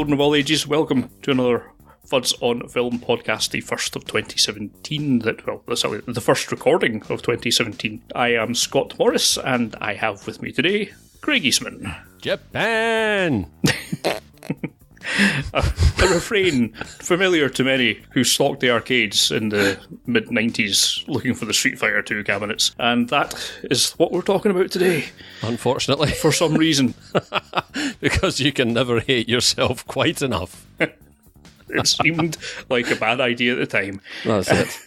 children of all ages, welcome to another Fuds on Film podcast, the first of 2017, the first recording of 2017. I am Scott Morris, and I have with me today, Craig Eastman. Japan! A refrain familiar to many who stalked the arcades in the mid-90s looking for the Street Fighter 2 cabinets. And that is what we're talking about today. Unfortunately. For some reason. Because you can never hate yourself quite enough. It seemed like a bad idea at the time. That's it.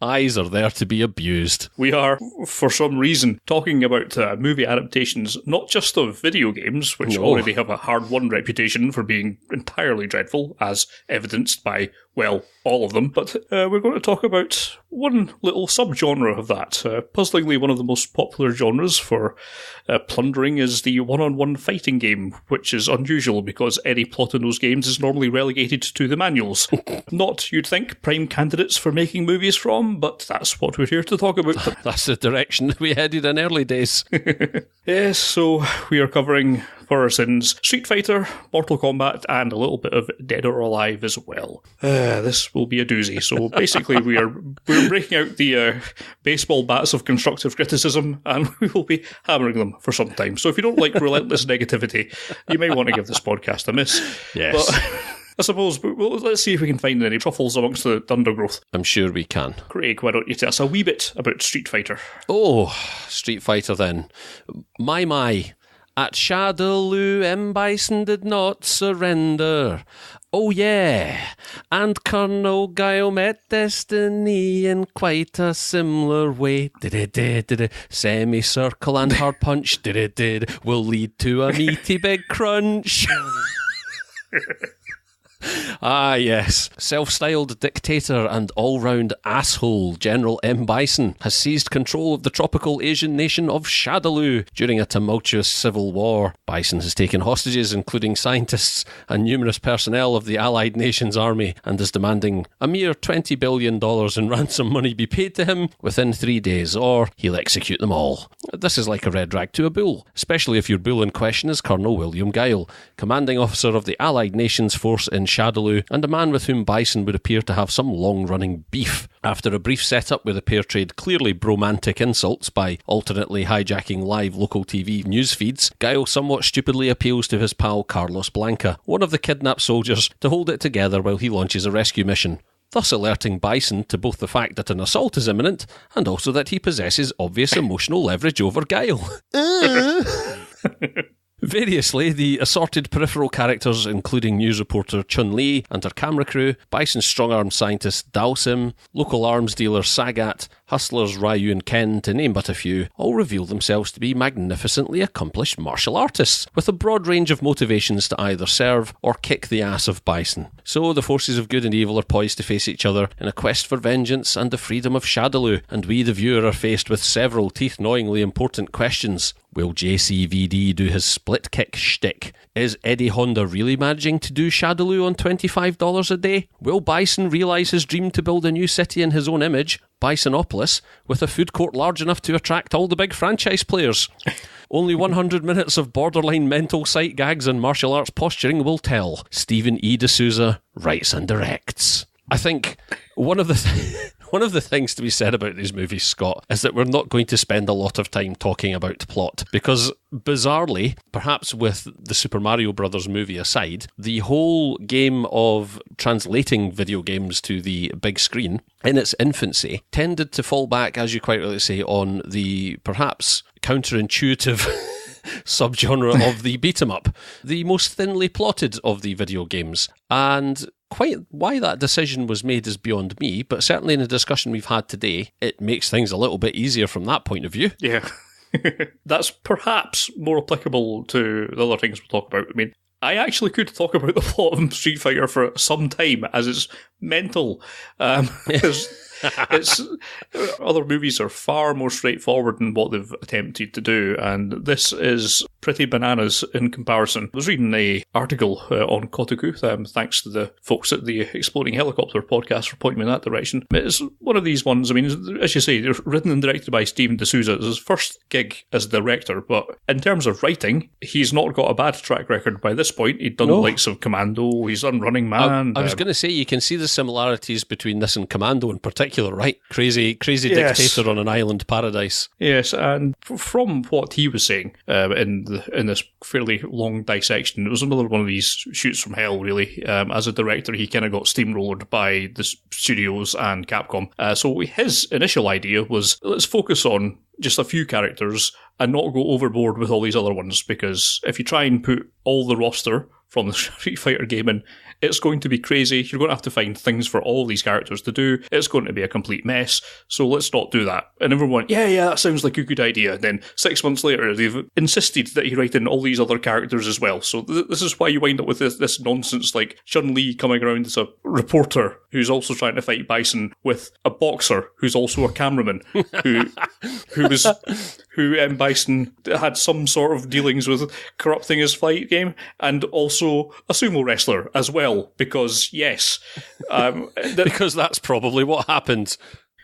Eyes are there to be abused. We are, for some reason, talking about movie adaptations, not just of video games, which already have a hard-won reputation for being entirely dreadful, as evidenced by, well, all of them, but we're going to talk about one little subgenre of that. Puzzlingly, one of the most popular genres for plundering is the one-on-one fighting game, which is unusual because any plot in those games is normally relegated to the manuals. Not, you'd think, prime candidates for making movies from, but that's what we're here to talk about. That's the direction that we headed in early days. Yes, so we are covering, for our sins, Street Fighter, Mortal Kombat, and a little bit of Dead or Alive as well. This will be a doozy. So basically we're breaking out the baseball bats of constructive criticism, and we will be hammering them for some time. So if you don't like relentless negativity, you may want to give this podcast a miss. Yes. But I suppose, let's see if we can find any truffles amongst the undergrowth. I'm sure we can. Craig, why don't you tell us a wee bit about Street Fighter? Oh, Street Fighter then. My. At Shadaloo, M. Bison did not surrender. Oh yeah, and Colonel Guile met destiny in quite a similar way. Semicircle and hard punch will lead to a meaty big crunch. Ah, yes. Self-styled dictator and all-round asshole General M. Bison has seized control of the tropical Asian nation of Shadaloo during a tumultuous civil war. Bison has taken hostages, including scientists and numerous personnel of the Allied nations' army, and is demanding a mere $20 billion in ransom money be paid to him within 3 days, or he'll execute them all. This is like a red rag to a bull, especially if your bull in question is Colonel William Guile, commanding officer of the Allied nations force in Shadaloo, and a man with whom Bison would appear to have some long-running beef. After a brief setup where the pair trade clearly bromantic insults by alternately hijacking live local TV news feeds, Guile somewhat stupidly appeals to his pal Carlos Blanca, one of the kidnapped soldiers, to hold it together while he launches a rescue mission, thus alerting Bison to both the fact that an assault is imminent and also that he possesses obvious emotional leverage over Guile. Variously, the assorted peripheral characters, including news reporter Chun-Li and her camera crew, Bison's strong-arm scientist Dalsim, local arms dealer Sagat, hustlers Ryu and Ken, to name but a few, all reveal themselves to be magnificently accomplished martial artists, with a broad range of motivations to either serve or kick the ass of Bison. So the forces of good and evil are poised to face each other in a quest for vengeance and the freedom of Shadaloo, and we, the viewer, are faced with several teeth-gnawingly important questions. Will JCVD do his split kick shtick? Is Eddie Honda really managing to do Shadaloo on $25 a day? Will Bison realise his dream to build a new city in his own image, Bisonopolis, with a food court large enough to attract all the big franchise players? Only 100 minutes of borderline mental sight gags and martial arts posturing will tell. Stephen E. D'Souza writes and directs. I think one of the things to be said about these movies, Scott, is that we're not going to spend a lot of time talking about plot, because bizarrely, perhaps with the Super Mario Brothers movie aside, the whole game of translating video games to the big screen in its infancy tended to fall back, as you quite rightly say, on the perhaps counterintuitive subgenre of the beat-em-up, the most thinly plotted of the video games. And quite why that decision was made is beyond me, but certainly in the discussion we've had today, it makes things a little bit easier from that point of view. Yeah. That's perhaps more applicable to the other things we'll talk about. I mean, I actually could talk about the plot of Street Fighter for some time, as it's mental. It's other movies are far more straightforward in what they've attempted to do, and this is pretty bananas in comparison. I was reading an article on Kotaku, thanks to the folks at the Exploding Helicopter podcast for pointing me in that direction. It's one of these ones, I mean, as you say, they're written and directed by Steven D'Souza. It's his first gig as director, but in terms of writing, he's not got a bad track record by this point. He'd done the likes of Commando, he's done Running Man. I was going to say, you can see the similarities between this and Commando in particular, right? Crazy dictator on an island paradise. Yes, and from what he was saying in this fairly long dissection, it was another one of these shoots from hell, really. As a director, he kind of got steamrolled by the studios and Capcom. So his initial idea was, let's focus on just a few characters and not go overboard with all these other ones, because if you try and put all the roster from the Street Fighter game in, it's going to be crazy. You're going to have to find things for all these characters to do. It's going to be a complete mess. So let's not do that. And everyone went, yeah, that sounds like a good idea. Then 6 months later, they've insisted that he write in all these other characters as well. So this is why you wind up with this nonsense, like Chun-Li coming around as a reporter who's also trying to fight Bison, with a boxer who's also a cameraman who Bison had some sort of dealings with corrupting his fight game, and also a sumo wrestler as well. Because, yes. Because that's probably what happened.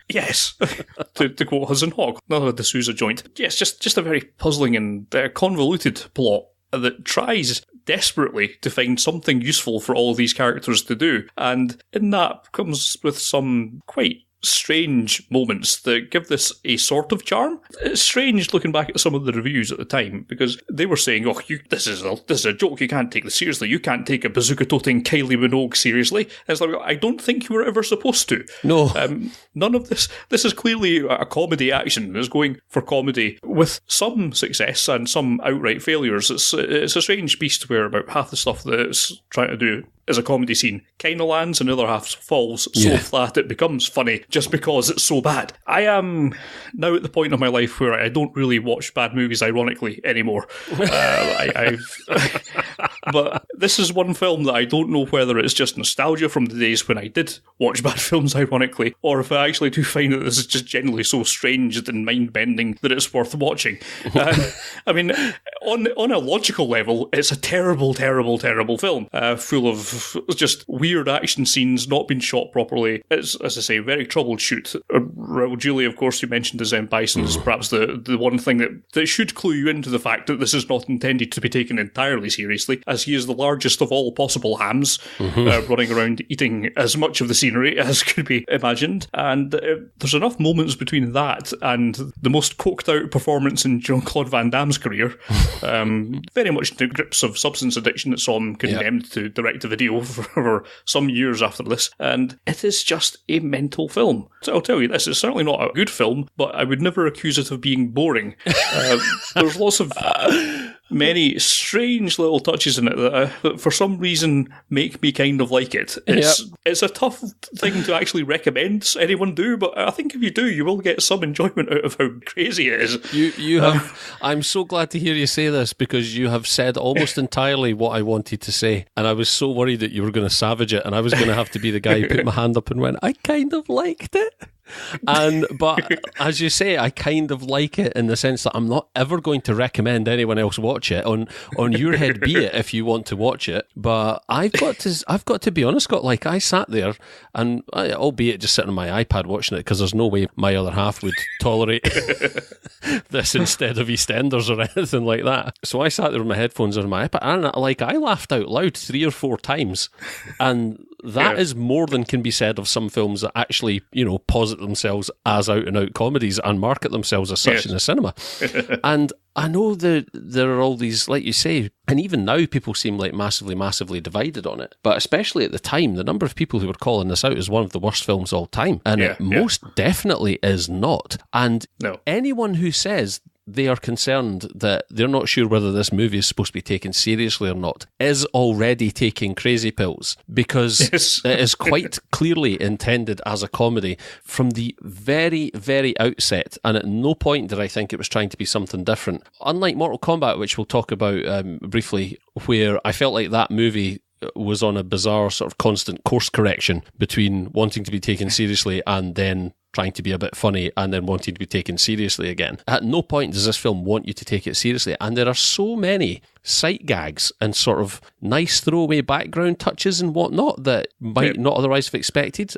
Yes, to quote Hudson Hawk, another D'Souza joint. Yes, just a very puzzling and convoluted plot that tries desperately to find something useful for all of these characters to do. And in that comes with some quite strange moments that give this a sort of charm. It's strange looking back at some of the reviews at the time, because they were saying, this is a joke, you can't take this seriously, you can't take a bazooka-toting Kylie Minogue seriously. And it's like, I don't think you were ever supposed to. No. None of this is clearly a comedy action. It's going for comedy with some success and some outright failures. It's a strange beast where about half the stuff that it's trying to do as a comedy scene kind of lands and the other half falls so flat it becomes funny just because it's so bad. I am now at the point of my life where I don't really watch bad movies ironically anymore. But this is one film that I don't know whether it's just nostalgia from the days when I did watch bad films ironically, or if I actually do find that this is just generally so strange and mind-bending that it's worth watching. I mean, on a logical level, it's a terrible, terrible, terrible film, full of just weird action scenes, not being shot properly. It's, as I say, very troubled shoot. Raul Julia, of course, you mentioned as Bison, is perhaps the one thing that should clue you into the fact that this is not intended to be taken entirely seriously, as he is the largest of all possible hams, running around eating as much of the scenery as could be imagined. And there's enough moments between that and the most coked out performance in Jean-Claude Van Damme's career, very much into grips of substance addiction that saw him condemned to direct-to-video for some years after this, and it is just a mental film. So I'll tell you this, it's certainly not a good film, but I would never accuse it of being boring. There's lots of many strange little touches in it that for some reason make me kind of like it. It's a tough thing to actually recommend anyone do, but I think if you do, you will get some enjoyment out of how crazy it is. You have. I'm so glad to hear you say this, because you have said almost entirely what I wanted to say, and I was so worried that you were going to savage it, and I was going to have to be the guy who put my hand up and went, I kind of liked it. But as you say, I kind of like it in the sense that I'm not ever going to recommend anyone else watch it. On your head be it if you want to watch it. But I've got to be honest, Scott. Like, I sat there, and albeit just sitting on my iPad watching it, because there's no way my other half would tolerate this instead of EastEnders or anything like that. So I sat there with my headphones on my iPad, and I laughed out loud 3 or 4 times, and that is more than can be said of some films that actually, posit themselves as out-and-out comedies and market themselves as such in the cinema. And I know that there are all these, like you say, and even now people seem like massively, massively divided on it. But especially at the time, the number of people who were calling this out as one of the worst films of all time. And it most definitely is not. And anyone who says they are concerned that they're not sure whether this movie is supposed to be taken seriously or not is already taking crazy pills, because it is quite clearly intended as a comedy from the very, very outset, and at no point did I think it was trying to be something different. Unlike Mortal Kombat, which we'll talk about briefly, where I felt like that movie was on a bizarre sort of constant course correction between wanting to be taken seriously and then trying to be a bit funny and then wanting to be taken seriously again. At no point does this film want you to take it seriously, and there are so many sight gags and sort of nice throwaway background touches and whatnot that might not otherwise have expected.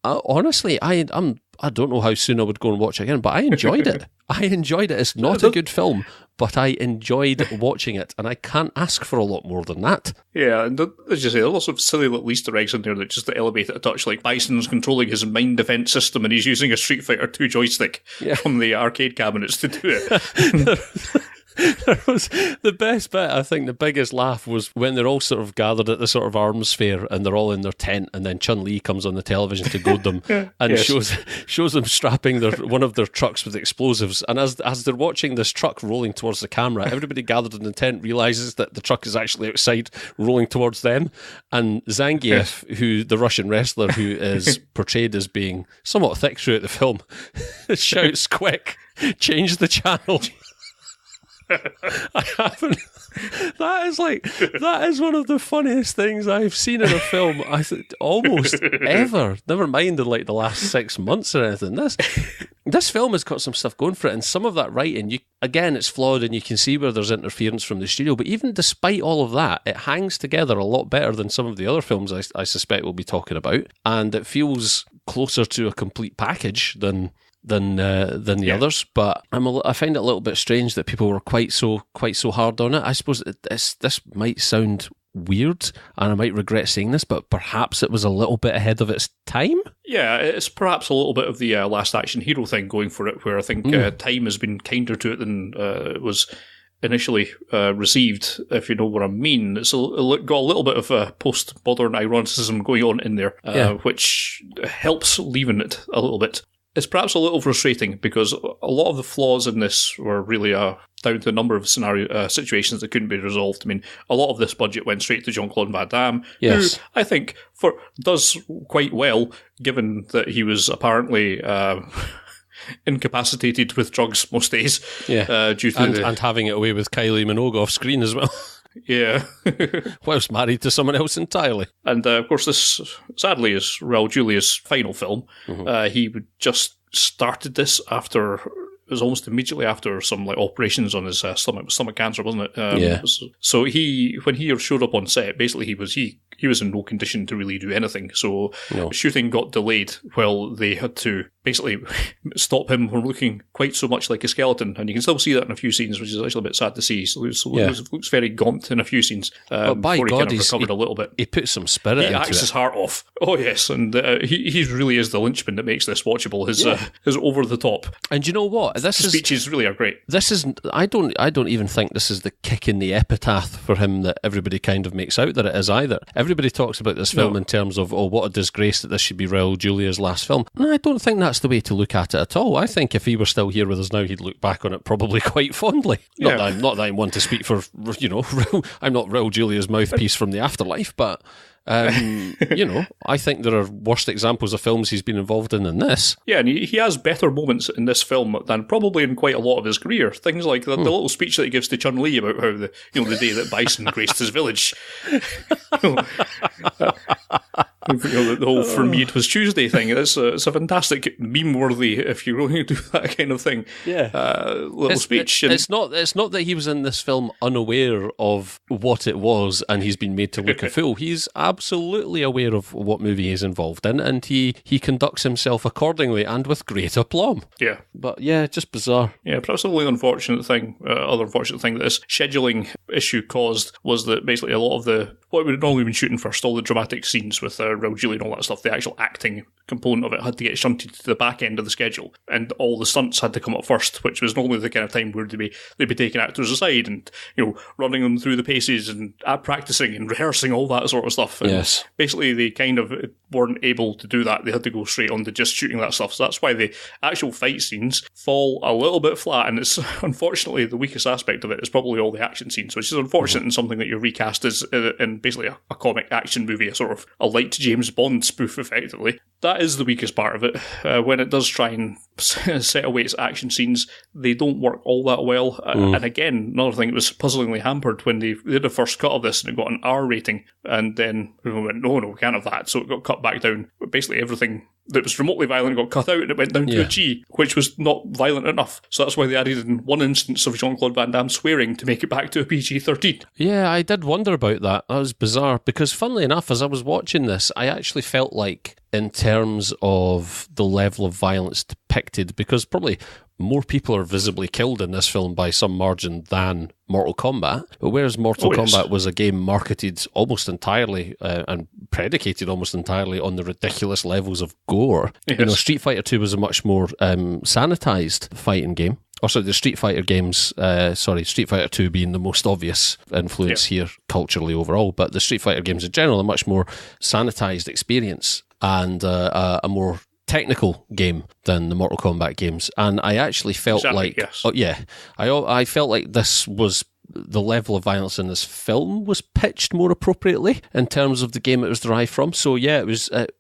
Honestly, I don't know how soon I would go and watch it again, but I enjoyed it. I enjoyed it. It's not a good film, but I enjoyed watching it, and I can't ask for a lot more than that. Yeah, and as you say, there's lots of silly little Easter eggs in there that just to elevate it a touch, like Bison's controlling his mind defense system and he's using a Street Fighter 2 joystick from the arcade cabinets to do it. There was the best bit, I think the biggest laugh was when they're all sort of gathered at the sort of arms fair and they're all in their tent, and then Chun-Li comes on the television to goad them and shows them strapping one of their trucks with explosives, and as they're watching this truck rolling towards the camera, everybody gathered in the tent realises that the truck is actually outside rolling towards them, and Zangief, who the Russian wrestler who is portrayed as being somewhat thick throughout the film, shouts, "Quick, change the channel." I haven't. That is one of the funniest things I've seen in a film. Almost ever. Never mind in like the last 6 months or anything. This film has got some stuff going for it, and some of that writing, again, it's flawed, and you can see where there's interference from the studio. But even despite all of that, it hangs together a lot better than some of the other films I suspect we'll be talking about, and it feels closer to a complete package than the others, but I find it a little bit strange that people were quite so hard on it. I suppose this might sound weird, and I might regret saying this, but perhaps it was a little bit ahead of its time. Yeah, it's perhaps a little bit of the Last Action Hero thing going for it, where I think time has been kinder to it than it was initially received, if you know what I mean. It's got a little bit of post-modern ironicism going on in there, which helps leaven it a little bit. It's perhaps a little frustrating because a lot of the flaws in this were really down to a number of situations that couldn't be resolved. I mean, a lot of this budget went straight to Jean-Claude Van Damme, who I think does quite well, given that he was apparently incapacitated with drugs most days. Yeah, due to and having it away with Kylie Minogue off screen as well. Yeah. Whilst married to someone else entirely. And of course, this sadly is Raul Julia's final film. He just started this after, it was almost immediately after some operations on his stomach cancer, wasn't it? So when he showed up on set, basically he was in no condition to really do anything. So shooting got delayed while they had to basically stop him from looking quite so much like a skeleton. And you can still see that in a few scenes, which is actually a bit sad to see. So it looks very gaunt in a few scenes. But by before God, he recovered a little bit. He put some spirit into it. He acts his heart off. Oh, yes. And he really is the linchpin that makes this watchable. His over the top. And you know what? Speeches really are great. This is, I don't even think this is the kick in the epitaph for him that everybody kind of makes out that it is either. Everybody talks about this film in terms of, what a disgrace that this should be Raul Julia's last film. No, I don't think that's the way to look at it at all. I think if he were still here with us now, he'd look back on it probably quite fondly. Not that I'm one to speak for, I'm not Raul Julia's mouthpiece from the afterlife, but I think there are worse examples of films he's been involved in than this. Yeah, and he has better moments in this film than probably in quite a lot of his career. Things like the little speech that he gives to Chun-Li about how the day that Bison graced his village. The whole "for me it was Tuesday" thing. It's a fantastic meme-worthy, if you're going to do that kind of thing. Little speech. It's not that he was in this film unaware of what it was and he's been made to look a fool. He's absolutely aware of what movie he's involved in, and he conducts himself accordingly and with great aplomb. Yeah. But just bizarre. Yeah, perhaps the only other unfortunate thing that this scheduling issue caused was that basically a lot of what we'd normally been shooting first, all the dramatic scenes with Raul Julia and all that stuff, the actual acting component of it had to get shunted to the back end of the schedule, and all the stunts had to come up first, which was normally the kind of time where they'd be taking actors aside and running them through the paces and practicing and rehearsing all that sort of stuff. And basically they kind of weren't able to do that. They had to go straight on to just shooting that stuff. So that's why the actual fight scenes fall a little bit flat, and it's unfortunately the weakest aspect of it is probably all the action scenes, which is unfortunate in something that you're recast as in basically a comic action movie, a sort of a light James Bond spoof effectively. That is the weakest part of it. When it does try and set away its action scenes, they don't work all that well. And again, another thing, it was puzzlingly hampered when they did a first cut of this and it got an R rating, and then we went, no, we can't have that. So it got cut back down. But basically everything that was remotely violent got cut out, and it went down to a G, which was not violent enough. So that's why they added in one instance of Jean-Claude Van Damme swearing to make it back to a PG-13. Yeah, I did wonder about that. That was bizarre, because funnily enough, as I was watching this, I actually felt like, in terms of the level of violence depicted, because probably more people are visibly killed in this film by some margin than Mortal Kombat. But whereas Mortal Kombat was a game marketed almost entirely and predicated almost entirely on the ridiculous levels of gore, Street Fighter 2 was a much more sanitized fighting game. Also, the Street Fighter games, Street Fighter 2 being the most obvious influence here culturally overall, but the Street Fighter games in general are a much more sanitized experience and a more technical game than the Mortal Kombat games. And I actually felt I felt like this was the level of violence in this film was pitched more appropriately in terms of the game it was derived from. So yeah,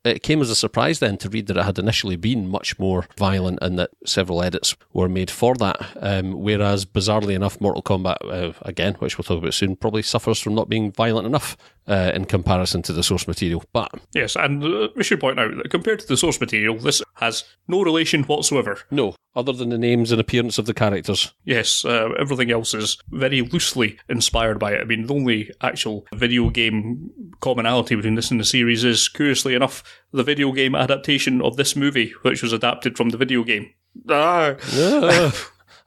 it came as a surprise then to read that it had initially been much more violent and that several edits were made for that. Whereas bizarrely enough, Mortal Kombat, again, which we'll talk about soon, probably suffers from not being violent enough in comparison to the source material. But yes, and we should point out that compared to the source material, this has no relation whatsoever. No, other than the names and appearance of the characters. Yes, everything else is very loosely inspired by it. I mean, the only actual video game commonality between this and the series is, curiously enough, the video game adaptation of this movie, which was adapted from the video game.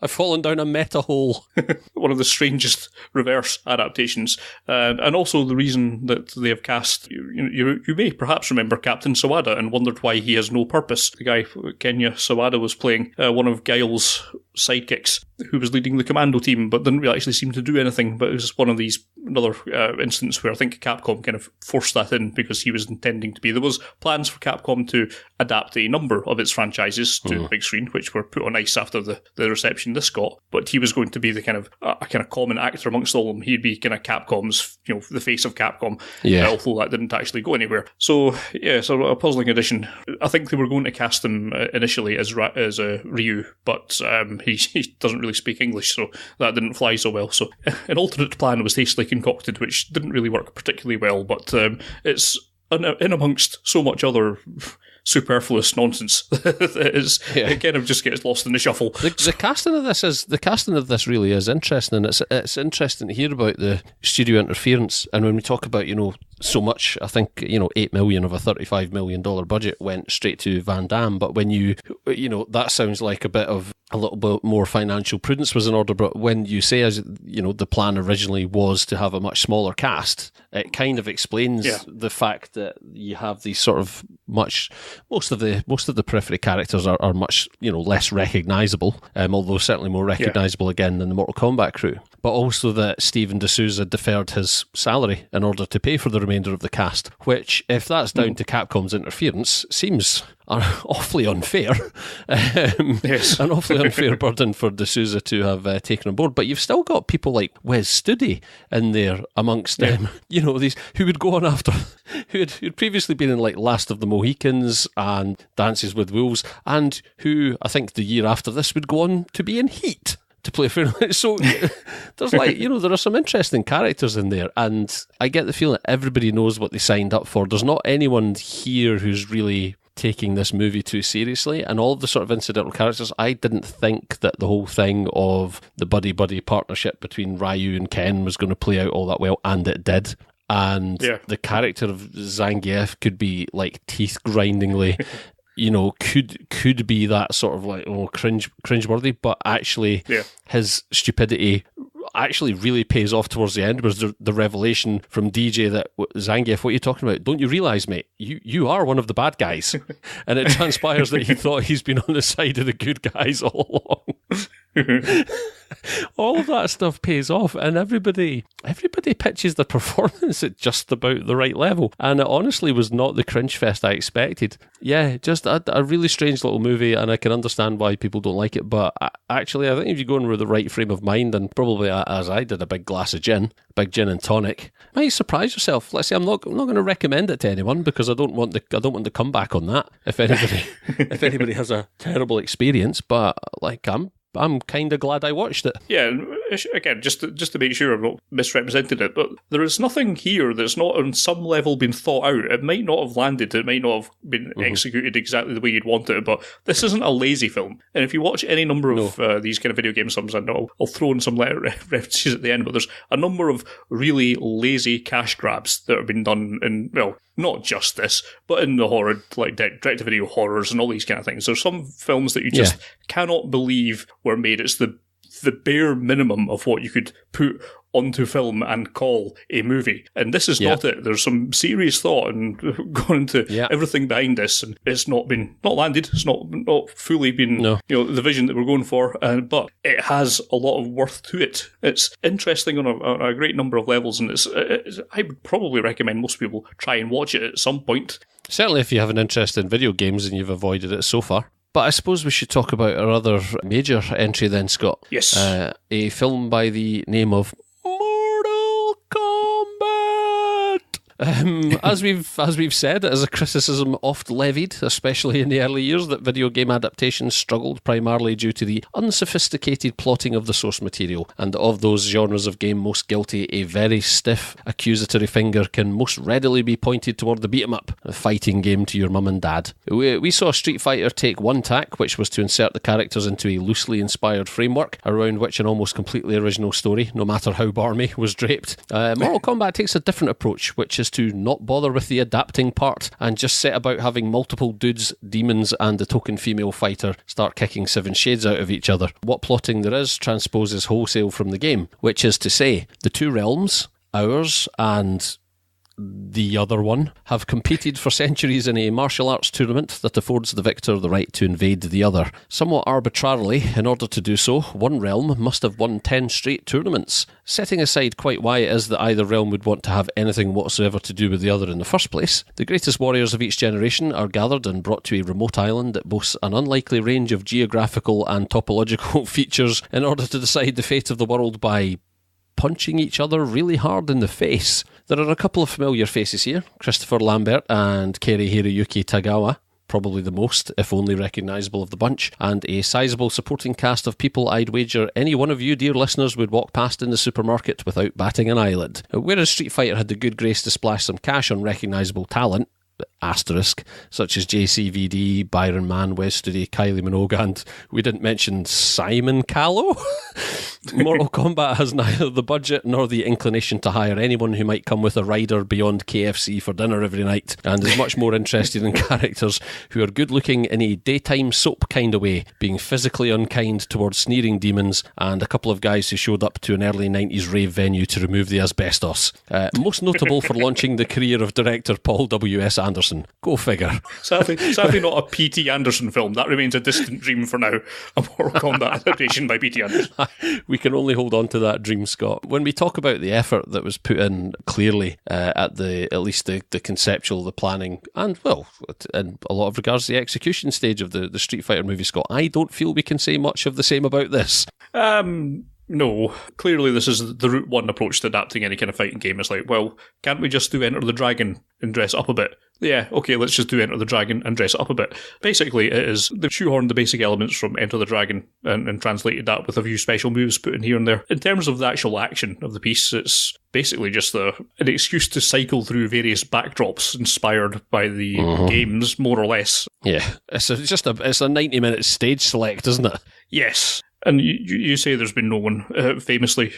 I've fallen down a meta hole. One of the strangest reverse adaptations. And also the reason that they have cast, you may perhaps remember Captain Sawada and wondered why he has no purpose. The guy, Kenya Sawada, was playing one of Guile's sidekicks who was leading the commando team but didn't really actually seem to do anything. But it was one of these, another instance where I think Capcom kind of forced that in because he was intending to be. There was plans for Capcom to adapt a number of its franchises to the big screen, which were put on ice after the reception this got, but he was going to be the kind of a kind of common actor amongst all of them. He'd be kind of Capcom's, the face of Capcom, although that didn't actually go anywhere. So yeah, so a puzzling addition. I think they were going to cast him initially as Ryu, but he doesn't really speak English, so that didn't fly so well. So an alternate plan was hastily concocted, which didn't really work particularly well, but it's in amongst so much other superfluous nonsense. It kind of just gets lost in the shuffle. The casting of this really is interesting, and it's interesting to hear about the studio interference. And when we talk about so much, I think $8 million of a $35 million budget went straight to Van Damme. But when that sounds like a little bit more financial prudence was in order. But when you say, as the plan originally was to have a much smaller cast, it kind of explains the fact that you have these sort of most of the periphery characters are much less recognisable, although certainly more recognisable again than the Mortal Kombat crew. But also that Steven D'Souza deferred his salary in order to pay for the remainder of the cast, which, if that's down to Capcom's interference, seems awfully unfair. An awfully unfair burden for D'Souza to have taken on board. But you've still got people like Wes Studi in there amongst them, these who would go on after, who'd previously been in like Last of the Mohicans and Dances with Wolves, and who I think the year after this would go on to be in Heat to play for. So there's there are some interesting characters in there, and I get the feeling that everybody knows what they signed up for. There's not anyone here who's really taking this movie too seriously, and all of the sort of incidental characters, I didn't think that the whole thing of the buddy-buddy partnership between Ryu and Ken was going to play out all that well, and it did. And the character of Zangief could be like teeth-grindingly could be that sort of like cringeworthy, but actually his stupidity actually really pays off towards the end. Was the revelation from DJ that Zangief, what are you talking about? Don't you realise, mate? You are one of the bad guys, and it transpires that he thought he's been on the side of the good guys all along. All of that stuff pays off, and everybody pitches the performance at just about the right level, and it honestly was not the cringe fest I expected. Yeah, just a really strange little movie, and I can understand why people don't like it, but actually I think if you go in with the right frame of mind, and probably as I did, a big glass of gin and tonic, you might surprise yourself. Let's say I'm not going to recommend it to anyone, because I don't want the comeback on that if anybody has a terrible experience, but like I'm kind of glad I watched it. Yeah, again, just to make sure I've not misrepresented it, but there is nothing here that's not on some level been thought out. It might not have landed, it might not have been executed exactly the way you'd want it, but this isn't a lazy film. And if you watch any number of these kind of video game films, and I'll throw in some references at the end, but there's a number of really lazy cash grabs that have been done in, well, not just this, but in the horror, like direct-to-video horrors and all these kind of things. There's some films that you just cannot believe were made. It's the bare minimum of what you could put onto film and call a movie. And this is not it. There's some serious thought and gone into everything behind this, and it's not landed. It's not fully been the vision that we're going for, but it has a lot of worth to it. It's interesting on a great number of levels, and I would probably recommend most people try and watch it at some point. Certainly if you have an interest in video games and you've avoided it so far. But I suppose we should talk about our other major entry then, Scott. Yes. A film by the name of Mortal Kombat. As we've said, it is a criticism oft levied, especially in the early years, that video game adaptations struggled primarily due to the unsophisticated plotting of the source material, and of those genres of game most guilty, a very stiff accusatory finger can most readily be pointed toward the beat-em-up, a fighting game to your mum and dad. We saw Street Fighter take one tack, which was to insert the characters into a loosely inspired framework, around which an almost completely original story, no matter how barmy, was draped. Mortal Kombat takes a different approach, which is to not bother with the adapting part and just set about having multiple dudes, demons, and the token female fighter start kicking 7 shades out of each other. What plotting there is transposes wholesale from the game, which is to say, the two realms, ours and the other one, have competed for centuries in a martial arts tournament that affords the victor the right to invade the other. Somewhat arbitrarily, in order to do so, one realm must have won 10 straight tournaments. Setting aside quite why it is that either realm would want to have anything whatsoever to do with the other in the first place, the greatest warriors of each generation are gathered and brought to a remote island that boasts an unlikely range of geographical and topological features in order to decide the fate of the world by punching each other really hard in the face. There are a couple of familiar faces here, Christopher Lambert and Keri Hiroyuki Tagawa, probably the most, if only recognisable of the bunch, and a sizable supporting cast of people I'd wager any one of you, dear listeners, would walk past in the supermarket without batting an eyelid. Whereas Street Fighter had the good grace to splash some cash on recognisable talent, asterisk, such as JCVD, Byron Mann, Wes Studi, Kylie Minogue, and we didn't mention Simon Callow. Mortal Kombat has neither the budget nor the inclination to hire anyone who might come with a rider beyond KFC for dinner every night, and is much more interested in characters who are good looking in a daytime soap kind of way, being physically unkind towards sneering demons, and a couple of guys who showed up to an early 90s rave venue to remove the asbestos. Most notable for launching the career of director Paul W.S. Anderson. Go figure. Sadly not a P.T. Anderson film. That remains a distant dream for now. A Mortal Kombat adaptation by P.T. Anderson. We can only hold on to that dream, Scott. When we talk about the effort that was put in clearly at least the conceptual, the planning, and, well, in a lot of regards, the execution stage of the Street Fighter movie, Scott, I don't feel we can say much of the same about this. No. Clearly this is the Route 1 approach to adapting any kind of fighting game. It's like, well, can't we just do Enter the Dragon and dress it up a bit? Yeah, okay, let's just do Enter the Dragon and dress it up a bit. Basically, it is they've shoehorned the basic elements from Enter the Dragon and translated that with a few special moves put in here and there. In terms of the actual action of the piece, it's basically just an excuse to cycle through various backdrops inspired by the games, more or less. Yeah, it's a 90-minute stage select, isn't it? Yes. And you say there's been no one famous in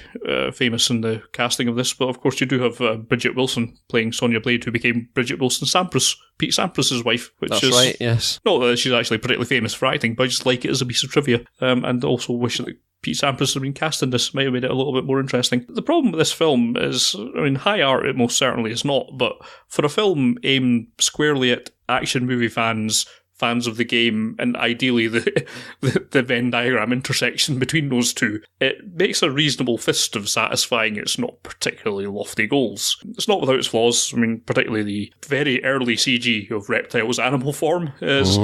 the casting of this, but of course you do have Bridget Wilson playing Sonya Blade, who became Bridget Wilson Sampras, Pete Sampras' wife. That's right, yes. Not that she's actually particularly famous for acting, but I just like it as a piece of trivia, and also wish that Pete Sampras had been cast in this. Might have made it a little bit more interesting. The problem with this film is, high art it most certainly is not, but for a film aimed squarely at action movie fans fans of the game, and ideally the Venn diagram intersection between those two, it makes a reasonable fist of satisfying its not particularly lofty goals. It's not without its flaws. I mean, particularly the very early CG of Reptile's animal form is...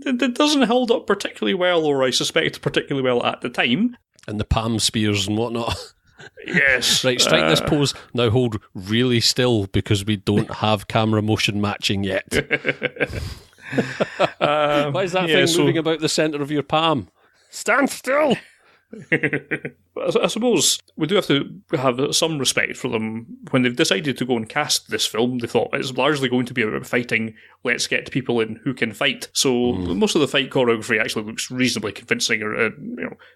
it doesn't hold up particularly well, or I suspect particularly well at the time. And the palm spears and whatnot. Yes. Right, strike this pose. Now hold really still because we don't have camera motion matching yet. Why is that thing moving about the centre of your palm? Stand still! I suppose we do have to have some respect for them. When they've decided to go and cast this film, they thought it's largely going to be about fighting. Let's get people in who can fight. So most of the fight choreography actually looks reasonably convincing. Or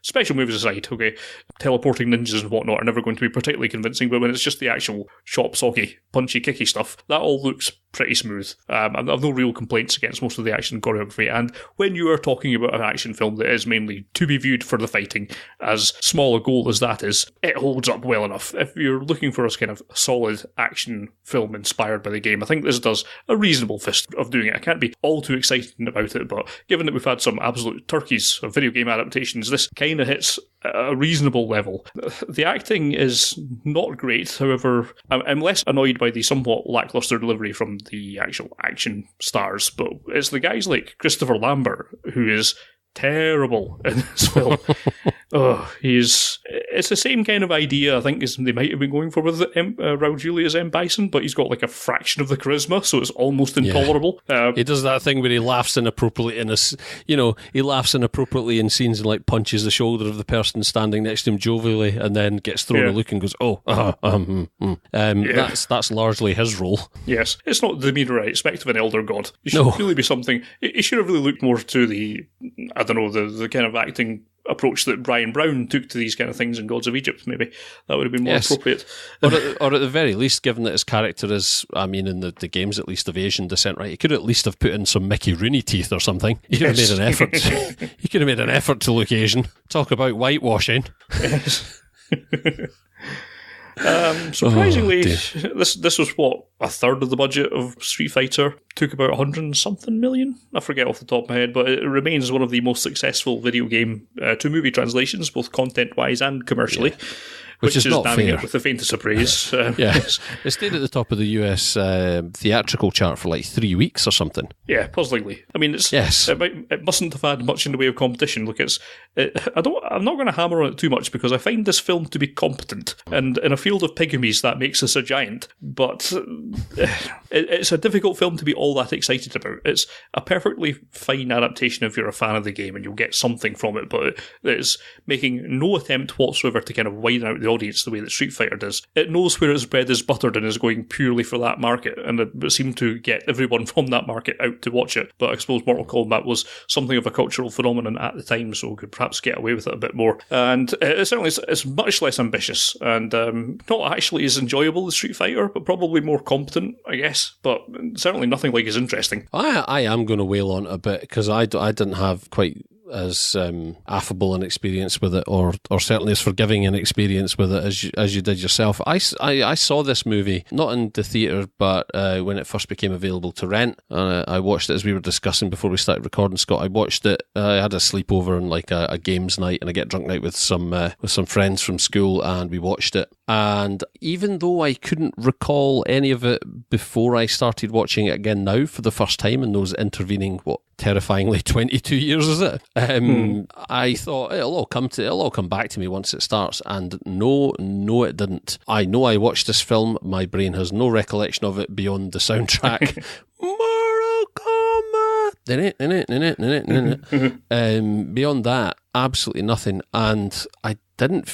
special moves aside, okay, teleporting ninjas and whatnot are never going to be particularly convincing. But when it's just the actual chop-socky, punchy-kicky stuff, that all looks pretty smooth. I've no real complaints against most of the action choreography. And when you are talking about an action film that is mainly to be viewed for the fighting, as small a goal as that is, it holds up well enough. If you're looking for a kind of solid action film inspired by the game, I think this does a reasonable fist of doing it. I can't be all too excited about it, but given that we've had some absolute turkeys of video game adaptations, this kind of hits a reasonable level. The acting is not great, however, I'm less annoyed by the somewhat lackluster delivery from the actual action stars, but it's the guys like Christopher Lambert who is terrible in this film. It's the same kind of idea, I think, as they might have been going for with Raul Julia's M. Bison, but he's got like a fraction of the charisma, so it's almost intolerable. He does that thing where he laughs inappropriately he laughs inappropriately in scenes and like punches the shoulder of the person standing next to him jovially, and then gets thrown a look and goes, that's largely his role. Yes, it's not the demeanour I expect of an elder god. It should really be something. It should have really looked more to the kind of acting approach that Brian Brown took to these kind of things in Gods of Egypt. Maybe that would have been more appropriate. or at the very least, given that his character is, I mean, in the games at least, of Asian descent, right? He could at least have put in some Mickey Rooney teeth or something. He could have made an effort. He could have made an effort to look Asian. Talk about whitewashing. Yes. Surprisingly, this was what, a third of the budget of Street Fighter. Took about 100 and something million. I forget off the top of my head, but it remains one of the most successful video game to movie translations, both content wise and commercially. Yeah. Which is not damning fair. It with the faintest of praise. Yes. It stayed at the top of the US theatrical chart for like 3 weeks or something. Yeah, puzzlingly. I mean, it mustn't have had much in the way of competition. Look, I'm not going to hammer on it too much because I find this film to be competent, and in a field of pygmies, that makes us a giant. But it's a difficult film to be all that excited about. It's a perfectly fine adaptation if you're a fan of the game, and you'll get something from it. But it's making no attempt whatsoever to kind of widen out the audience the way that Street Fighter does. It knows where its bread is buttered and is going purely for that market, and it seemed to get everyone from that market out to watch it. But I suppose Mortal Kombat was something of a cultural phenomenon at the time, so could perhaps get away with it a bit more. And it's much less ambitious and not actually as enjoyable as Street Fighter, but probably more competent, I guess. But certainly nothing like as interesting. I am going to wail on it a bit because I didn't have quite as affable an experience with it, or certainly as forgiving an experience with it as you did yourself. I saw this movie not in the theatre, but when it first became available to rent. I watched it as we were discussing before we started recording, Scott. I watched it. I had a sleepover and like a games night and a get drunk night with some friends from school, and we watched it. And even though I couldn't recall any of it before I started watching it again now for the first time in those intervening, terrifyingly 22 years, is it? I thought it'll all come back to me once it starts, and no, it didn't. I know I watched this film. My brain has no recollection of it beyond the soundtrack. Mortal Kombat. Beyond that, absolutely nothing. And I didn't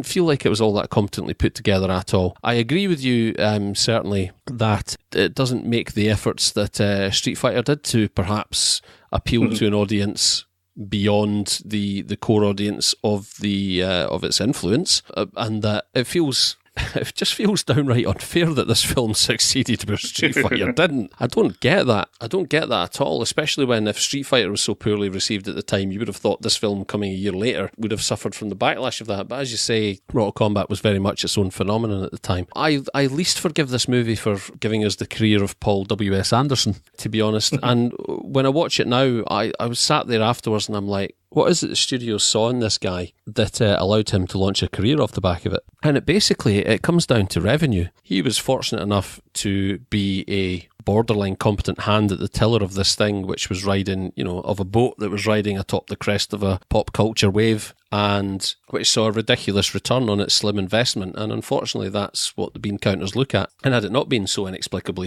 feel like it was all that competently put together at all. I agree with you, certainly, that it doesn't make the efforts that Street Fighter did to perhaps appeal to an audience beyond the core audience of its influence, and that it feels it just feels downright unfair that this film succeeded where Street Fighter didn't. I don't get that. I don't get that at all, especially when if Street Fighter was so poorly received at the time, you would have thought this film coming a year later would have suffered from the backlash of that. But as you say, Mortal Kombat was very much its own phenomenon at the time. I least forgive this movie for giving us the career of Paul W.S. Anderson, to be honest. And when I watch it now, I was sat there afterwards and I'm like, what is it the studio saw in this guy that allowed him to launch a career off the back of it? And it comes down to revenue. He was fortunate enough to be a borderline competent hand at the tiller of this thing, which was riding, of a boat that was riding atop the crest of a pop culture wave, and which saw a ridiculous return on its slim investment. And unfortunately, that's what the bean counters look at. And had it not been so unfortunately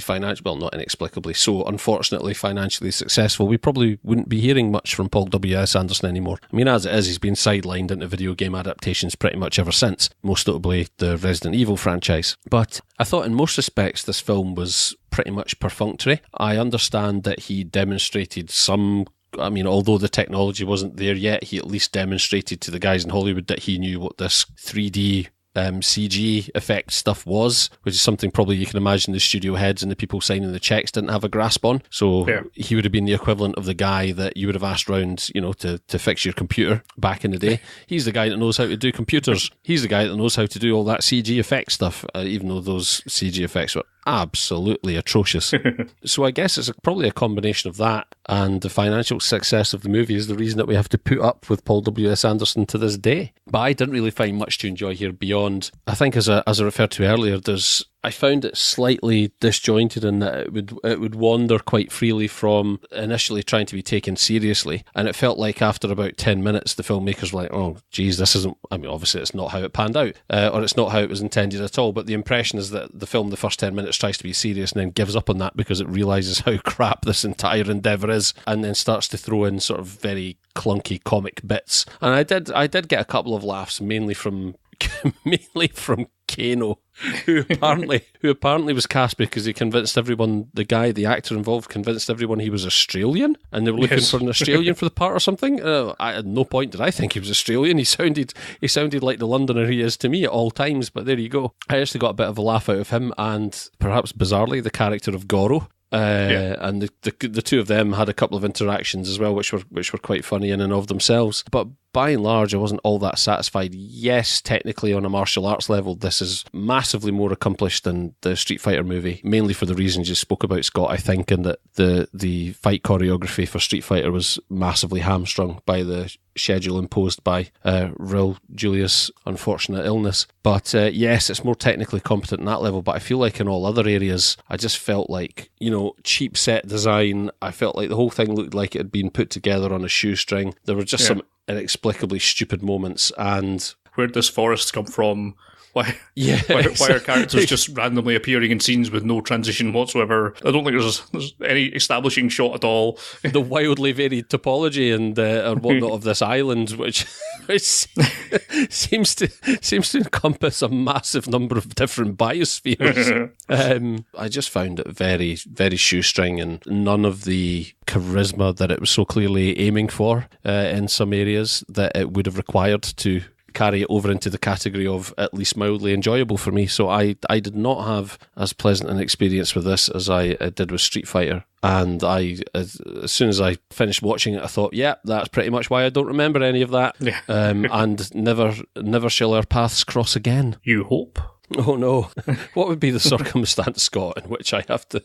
financially successful, we probably wouldn't be hearing much from Paul W.S. Anderson anymore. I mean, as it is, he's been sidelined into video game adaptations pretty much ever since, most notably the Resident Evil franchise. But I thought in most respects this film was pretty much perfunctory. I understand that he demonstrated although the technology wasn't there yet, he at least demonstrated to the guys in Hollywood that he knew what this 3D CG effect stuff was, which is something probably you can imagine the studio heads and the people signing the checks didn't have a grasp on. So he would have been the equivalent of the guy that you would have asked round, to fix your computer back in the day. He's the guy that knows how to do computers. He's the guy that knows how to do all that CG effect stuff, even though those CG effects were absolutely atrocious. So I guess it's probably a combination of that and the financial success of the movie is the reason that we have to put up with Paul W.S. Anderson to this day. But I didn't really find much to enjoy here beyond, I think as I referred to earlier, I found it slightly disjointed in that it would wander quite freely from initially trying to be taken seriously, and it felt like after about 10 minutes the filmmakers were like, oh geez, this isn't, obviously it's not how it panned out, or it's not how it was intended at all, but the impression is that the film, the first 10 minutes, tries to be serious and then gives up on that because it realises how crap this entire endeavour is, and then starts to throw in sort of very clunky comic bits. And I did get a couple of laughs, mainly from Kano, who apparently was cast because he convinced everyone, the actor involved convinced everyone he was Australian, and they were looking for an Australian for the part or something. At no point did I think he was Australian. He sounded like the Londoner he is to me at all times, but there you go. I actually got a bit of a laugh out of him, and perhaps bizarrely the character of Goro. And the two of them had a couple of interactions as well, which were quite funny in and of themselves. But by and large, I wasn't all that satisfied. Yes, technically on a martial arts level, this is massively more accomplished than the Street Fighter movie, mainly for the reasons you spoke about, Scott, I think, and that the fight choreography for Street Fighter was massively hamstrung by the schedule imposed by Raul Julia's unfortunate illness. But yes, it's more technically competent in that level, but I feel like in all other areas, I just felt like, cheap set design. I felt like the whole thing looked like it had been put together on a shoestring. There were just some inexplicably stupid moments, and where'd this forest come from? Why are characters just randomly appearing in scenes with no transition whatsoever? I don't think there's any establishing shot at all. The wildly varied topology and whatnot of this island, which seems to encompass a massive number of different biospheres. I just found it very, very shoestring, and none of the charisma that it was so clearly aiming for in some areas that it would have required to carry it over into the category of at least mildly enjoyable for me. So I did not have as pleasant an experience with this as I did with Street Fighter. And as soon as I finished watching it, I thought, yeah, that's pretty much why I don't remember any of that. Yeah. And never shall our paths cross again. You hope? Oh no. What would be the circumstance, Scott, in which I have to...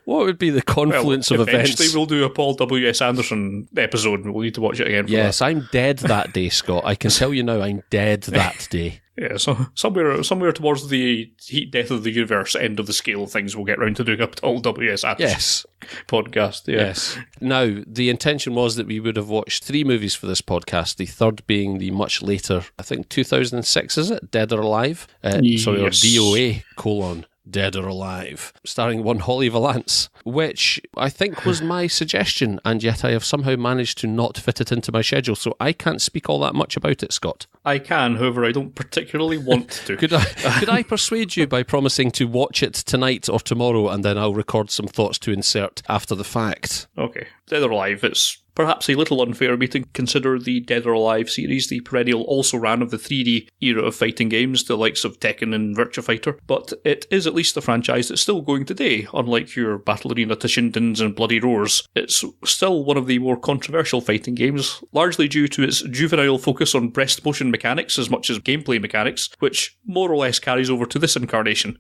What would be the confluence of events? Eventually we'll do a Paul W.S. Anderson episode and we'll need to watch it again for Yes, that. I'm dead that day, Scott. I can tell you now, I'm dead that day. Yeah, so somewhere towards the heat death of the universe end of the scale of things, we'll get round to doing a Paul W.S. Anderson podcast. Yeah. Yes. Now, the intention was that we would have watched 3 movies for this podcast, the third being the much later, I think 2006, is it? Dead or Alive? Or DOA, Dead or Alive, starring one Holly Valance, which I think was my suggestion, and yet I have somehow managed to not fit it into my schedule, so I can't speak all that much about it, Scott. I can, however, I don't particularly want to. Could I persuade you by promising to watch it tonight or tomorrow, and then I'll record some thoughts to insert after the fact? Okay. Dead or Alive, it's Perhaps a little unfair me to consider the Dead or Alive series the perennial also-ran of the 3D era of fighting games, the likes of Tekken and Virtua Fighter, but it is at least a franchise that's still going today, unlike your Battle Arena to Shindins and Bloody Roars. It's still one of the more controversial fighting games, largely due to its juvenile focus on breast motion mechanics as much as gameplay mechanics, which more or less carries over to this incarnation.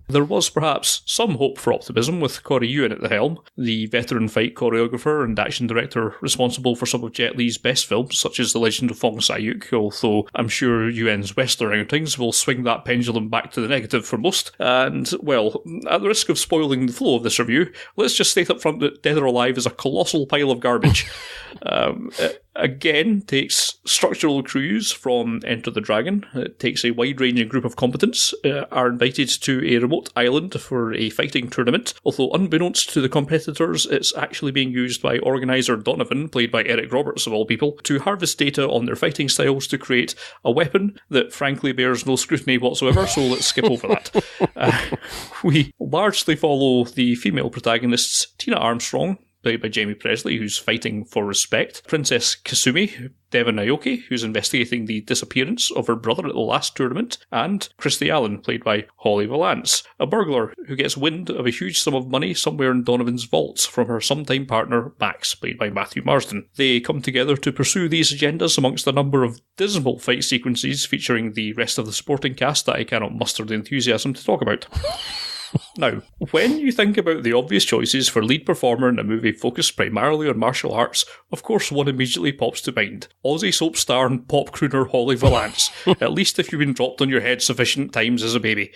There was perhaps some hope for optimism with Corey Yuen at the helm, the veteran fight choreographer and action director responsible for some of Jet Li's best films, such as The Legend of Fong Sayuk, although I'm sure Yuen's Western outings will swing that pendulum back to the negative for most. And, well, at the risk of spoiling the flow of this review, let's just state up front that Dead or Alive is a colossal pile of garbage. It again takes structural cues from Enter the Dragon. It takes a wide-ranging group of combatants, are invited to a remote island for a fighting tournament, although unbeknownst to the competitors, it's actually being used by organiser Donovan, played by Eric Roberts of all people, to harvest data on their fighting styles to create a weapon that frankly bears no scrutiny whatsoever, so let's skip over that. We largely follow the female protagonists, Tina Armstrong, played by Jamie Presley, who's fighting for respect, Princess Kasumi, Devon Aoki, who's investigating the disappearance of her brother at the last tournament, and Christy Allen, played by Holly Valance, a burglar who gets wind of a huge sum of money somewhere in Donovan's vaults from her sometime partner, Max, played by Matthew Marsden. They come together to pursue these agendas amongst a number of dismal fight sequences featuring the rest of the supporting cast that I cannot muster the enthusiasm to talk about. Now, when you think about the obvious choices for lead performer in a movie focused primarily on martial arts, of course one immediately pops to mind. Aussie soap star and pop crooner Holly Valance, at least if you've been dropped on your head sufficient times as a baby.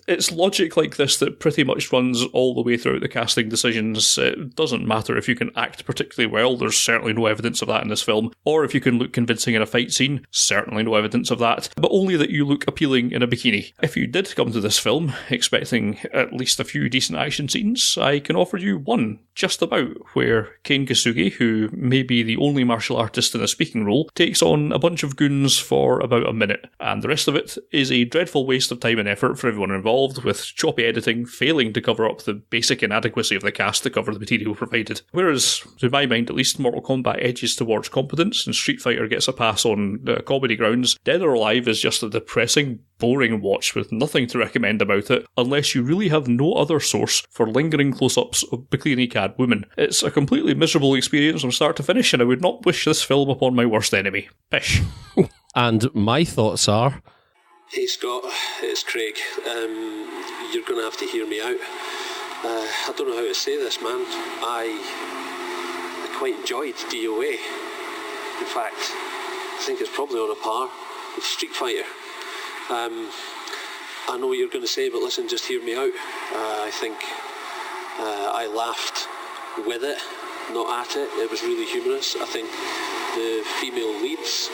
It's logic like this that pretty much runs all the way throughout the casting decisions. It doesn't matter if you can act particularly well, there's certainly no evidence of that in this film, or if you can look convincing in a fight scene, certainly no evidence of that, but only that you look appealing in a bikini. If you did come to this film expecting at least a few decent action scenes, I can offer you one, just about, where Kane Kasugi, who may be the only martial artist in a speaking role, takes on a bunch of goons for about a minute, and the rest of it is a dreadful waste of time and effort for everyone involved, with choppy editing failing to cover up the basic inadequacy of the cast to cover the material provided. Whereas, to my mind at least, Mortal Kombat edges towards competence and Street Fighter gets a pass on comedy grounds, Dead or Alive is just a depressing, boring watch with nothing to recommend about it unless you really have no other source for lingering close-ups of bikini-clad women. It's a completely miserable experience from start to finish, and I would not wish this film upon my worst enemy. Pish. And my thoughts are... Hey Scott, it's Craig. You're going to have to hear me out. I don't know how to say this, man. I quite enjoyed DOA. In fact, I think it's probably on a par with Street Fighter. I know what you're going to say, but listen, just hear me out. I think I laughed with it, not at it. It was really humorous. I think the female leads,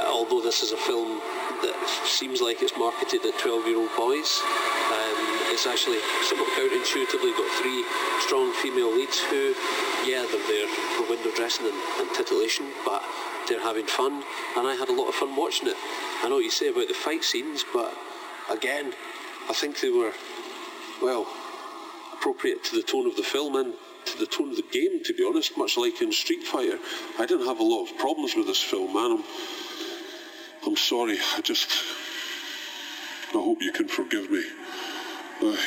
although this is a film that seems like it's marketed at 12-year-old boys, it's actually somewhat counterintuitively got three strong female leads who, yeah, they're there for window dressing and titillation, but they're having fun, and I had a lot of fun watching it. I know what you say about the fight scenes, but again, I think they were, well, appropriate to the tone of the film and to the tone of the game, to be honest, much like in Street Fighter. I didn't have a lot of problems with this film, man. I'm sorry, I hope you can forgive me.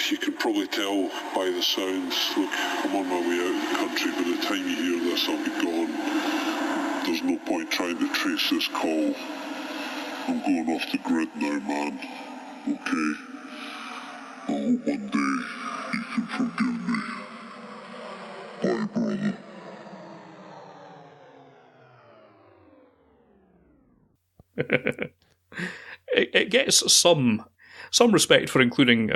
You can probably tell by the sounds. Look, I'm on my way out of the country. By the time you hear this, I'll be gone. There's no point trying to trace this call. I'm going off the grid now, man. Okay? I hope one day you can forgive me. Bye, brother. It gets some respect for including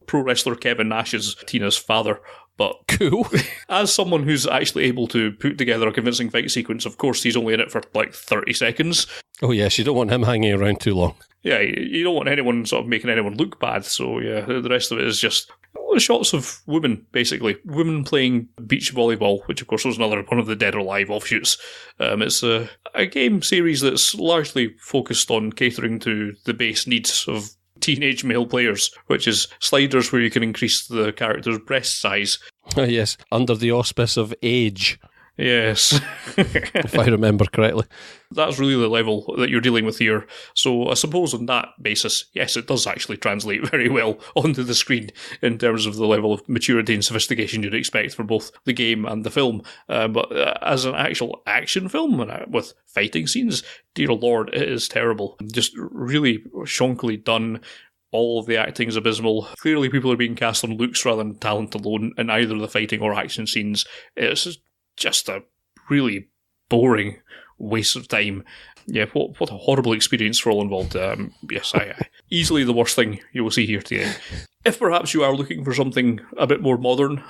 pro wrestler Kevin Nash as Tina's father, but cool. As someone who's actually able to put together a convincing fight sequence, of course he's only in it for like 30 seconds. Oh yes, you don't want him hanging around too long. Yeah, you don't want anyone sort of making anyone look bad, so yeah, the rest of it is just shots of women, basically. Women playing beach volleyball, which of course was another one of the Dead or Alive offshoots. It's a game series that's largely focused on catering to the base needs of teenage male players, which is sliders where you can increase the character's breast size. Oh yes, under the auspice of age. Yes. if I remember correctly. That's really the level that you're dealing with here. So I suppose on that basis, yes, it does actually translate very well onto the screen in terms of the level of maturity and sophistication you'd expect for both the game and the film. But as an actual action film with fighting scenes, dear Lord, it is terrible. Just really shonkily done. All of the acting is abysmal. Clearly people are being cast on looks rather than talent alone in either the fighting or action scenes. It's just a really boring waste of time. Yeah, what a horrible experience for all involved. Yes, I easily the worst thing you will see here today. If perhaps you are looking for something a bit more modern,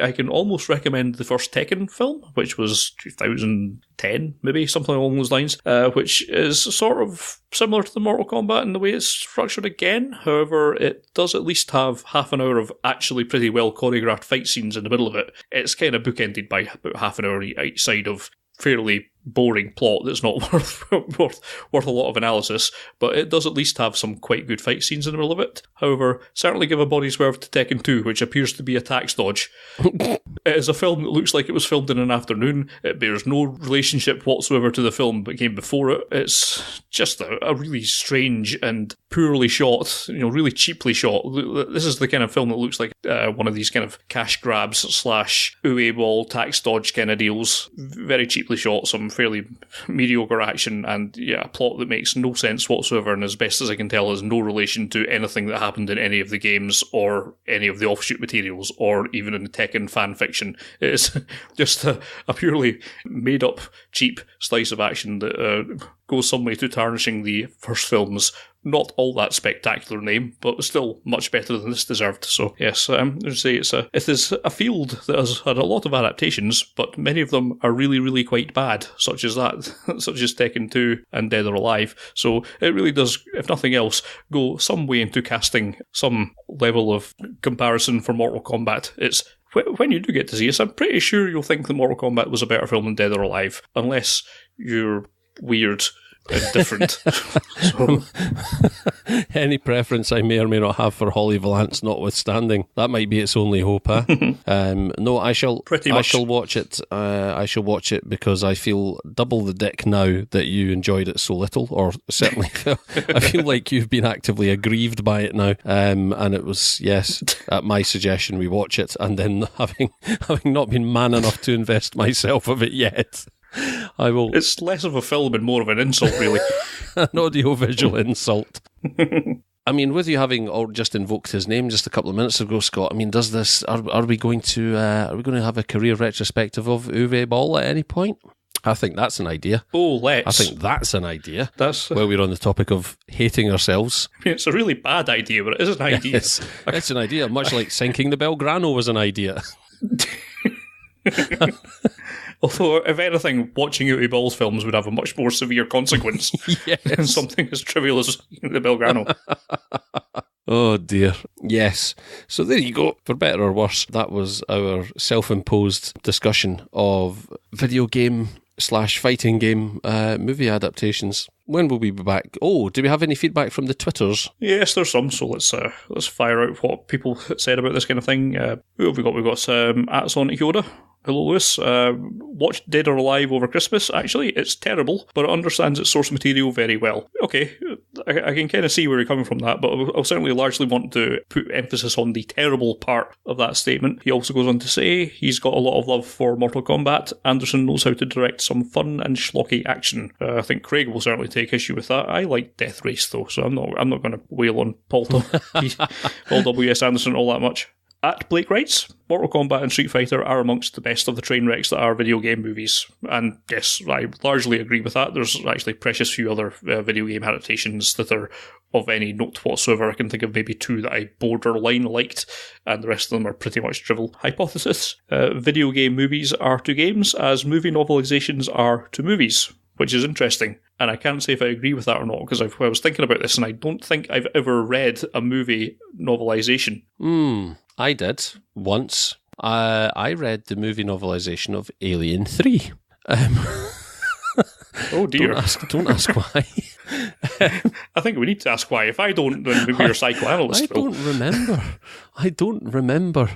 I can almost recommend the first Tekken film, which was 2010, maybe, something along those lines, which is sort of similar to the Mortal Kombat in the way it's structured again. However, it does at least have half an hour of actually pretty well choreographed fight scenes in the middle of it. It's kind of bookended by about half an hour each side of fairly boring plot that's not worth a lot of analysis, but it does at least have some quite good fight scenes in the middle of it. However, certainly give a body swerve to Tekken 2, which appears to be a tax dodge. It is a film that looks like it was filmed in an afternoon. It bears no relationship whatsoever to the film that came before it. It's just a really strange and poorly shot, really cheaply shot. This is the kind of film that looks like one of these kind of cash grabs / UA ball tax dodge kind of deals. Very cheaply shot, some fairly mediocre action, and a plot that makes no sense whatsoever, and as best as I can tell has no relation to anything that happened in any of the games or any of the offshoot materials or even in Tekken fan fiction. It is just a purely made up cheap slice of action that goes some way to tarnishing the first film's not all that spectacular name, but still much better than this deserved. So yes, I would say it is a field that has had a lot of adaptations, but many of them are really, really quite bad, such as Tekken 2 and Dead or Alive. So it really does, if nothing else, go some way into casting some level of comparison for Mortal Kombat. It's when you do get to see this, I'm pretty sure you'll think that Mortal Kombat was a better film than Dead or Alive, unless you're weird and different. So. Any preference I may or may not have for Holly Valance notwithstanding, that might be its only hope, huh? No, I shall watch it. I shall watch it because I feel double the dick now that you enjoyed it so little, or certainly I feel like you've been actively aggrieved by it now. And it was, yes, at my suggestion we watch it, and then having not been man enough to invest myself of it yet, I will. It's less of a film and more of an insult, really. An audio-visual insult. I mean, with you having just invoked his name just a couple of minutes ago, Scott, I mean, does this? Are we going to have a career retrospective of Uwe Ball at any point? I think that's an idea. Oh, let's. I think that's an idea. That's while we're on the topic of hating ourselves. I mean, it's a really bad idea, but it is an idea. It's an idea, much like sinking the Belgrano was an idea. Although, if anything, watching Uwe Ball's films would have a much more severe consequence than something as trivial as the Belgrano. Oh dear. Yes. So there you go. For better or worse, that was our self-imposed discussion of video game / fighting game movie adaptations. When will we be back? Oh, do we have any feedback from the Twitters? Yes, there's some, so let's fire out what people said about this kind of thing. Who have we got? We've got at Sonic Yoda. Hello, Lewis. Watched Dead or Alive over Christmas. Actually, it's terrible, but it understands its source material very well. Okay, I can kind of see where you're coming from that, but I'll certainly largely want to put emphasis on the terrible part of that statement. He also goes on to say he's got a lot of love for Mortal Kombat. Anderson knows how to direct some fun and schlocky action. I think Craig will certainly take issue with that. I like Death Race though, so I'm not going to wail on Paul W.S. Anderson all that much. At Blake writes, Mortal Kombat and Street Fighter are amongst the best of the train wrecks that are video game movies. And yes, I largely agree with that. There's actually precious few other video game adaptations that are of any note whatsoever. I can think of maybe 2 that I borderline liked, and the rest of them are pretty much drivel. Hypothesis, video game movies are to games as movie novelizations are to movies, which is interesting. And I can't say if I agree with that or not, because I was thinking about this and I don't think I've ever read a movie novelisation. I did, once. I read the movie novelisation of Alien 3. Oh dear. Don't ask why. I think we need to ask why. If I don't, then maybe your psychoanalyst I don't remember.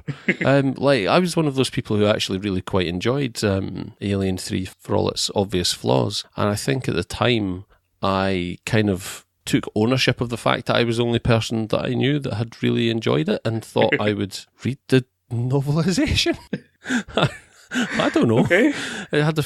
I was one of those people who actually really quite enjoyed Alien 3 for all its obvious flaws. And I think at the time, I kind of took ownership of the fact that I was the only person that I knew that had really enjoyed it and thought I would read the novelisation. I don't know. Okay. It had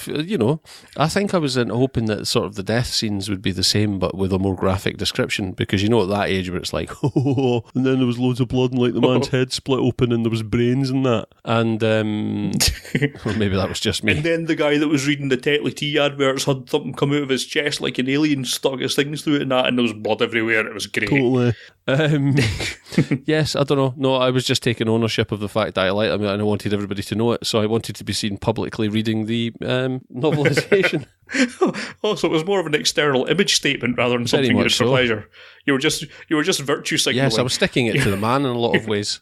I think I was hoping that sort of the death scenes would be the same, but with a more graphic description, because at that age where it's like, and then there was loads of blood and like the man's head split open and there was brains and that. And, or maybe that was just me. And then the guy that was reading the Tetley Tea adverts had something come out of his chest like an alien stuck his things through it and that, and there was blood everywhere and it was great. Totally. Yes, I don't know. No, I was just taking ownership of the fact that I liked it and I wanted everybody to know it, so I wanted to be seen publicly reading the novelisation. So it was more of an external image statement rather than something you did for pleasure. You were just virtue signaling. Yes, I was sticking it to the man in a lot of ways.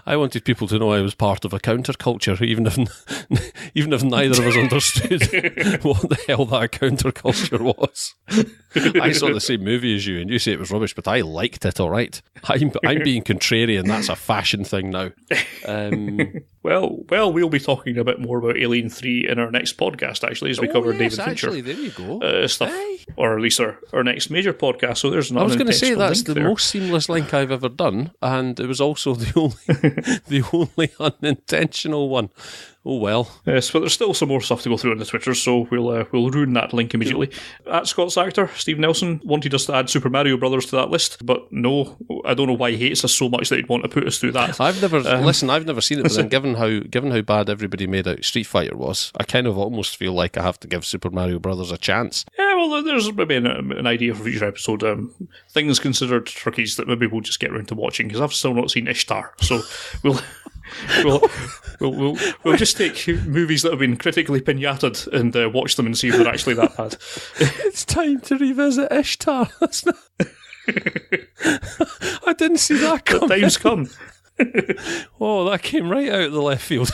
I wanted people to know I was part of a counterculture, even if neither of us understood what the hell that counterculture was. I saw the same movie as you, and you say it was rubbish, but I liked it. All right, I'm being contrarian. That's a fashion thing now. Well, we'll be talking a bit more about Alien 3 in our next podcast, actually, as we cover David Fincher. Actually, there you go. Stuff, or at least our next major podcast. So there's not. I was going to say that's the most seamless link I've ever done, and it was also the only unintentional one. Oh well. Yes, but there's still some more stuff to go through on the Twitter, so we'll ruin that link immediately. At Scott's Actor, Steve Nelson wanted us to add Super Mario Brothers to that list, but no, I don't know why he hates us so much that he'd want to put us through that. I've never seen it, but then given how bad everybody made out Street Fighter was, I kind of almost feel like I have to give Super Mario Brothers a chance. Yeah, well, there's maybe an idea for future episode. Things considered turkeys that maybe we'll just get around to watching, because I've still not seen Ishtar, so we'll just take movies that have been critically pinated and watch them and see if they're actually that bad. It's time to revisit Ishtar. That's not... I didn't see that coming. The time's come. Oh, that came right out of the left field.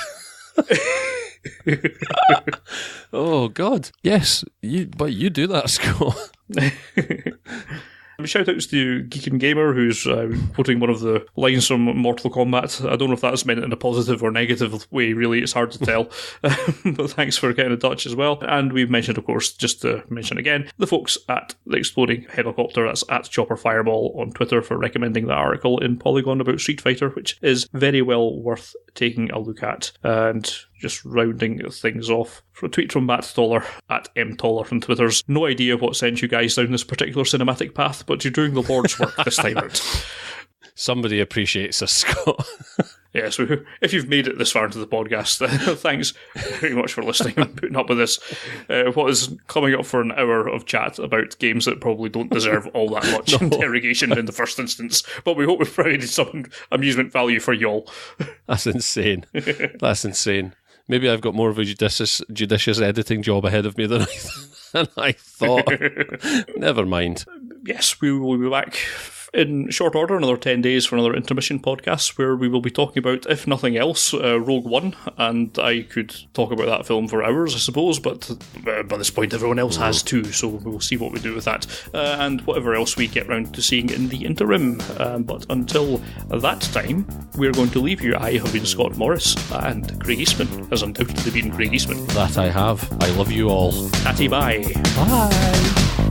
Oh God, yes, you do that, Scott. Shout outs to Geek and Gamer, who's quoting one of the lines from Mortal Kombat. I don't know if that's meant in a positive or negative way, really, it's hard to tell. But thanks for getting in touch as well. And we've mentioned, of course, just to mention again, the folks at The Exploding Helicopter, that's at Chopper Fireball on Twitter, for recommending the article in Polygon about Street Fighter, which is very well worth taking a look at. And just rounding things off, for a tweet from Matt Toller at mtoller on Twitter's, no idea what sent you guys down this particular cinematic path, but you're doing the Lord's work this time out. Somebody appreciates us, Scott. Yeah, so if you've made it this far into the podcast, thanks very much for listening and putting up with this. What is coming up for an hour of chat about games that probably don't deserve all that much interrogation in the first instance, but we hope we've provided some amusement value for y'all. That's insane. That's insane. Maybe I've got more of a judicious editing job ahead of me than I thought. Never mind. Yes, we will be back in short order, another 10 days for another intermission podcast, where we will be talking about, if nothing else, Rogue One, and I could talk about that film for hours, I suppose, but by this point everyone else has too, so we'll see what we do with that, and whatever else we get round to seeing in the interim. But until that time, we're going to leave you. I have been Scott Morris, and Craig Eastman has undoubtedly been Craig Eastman. That I have. I love you all. Tatty bye. Bye.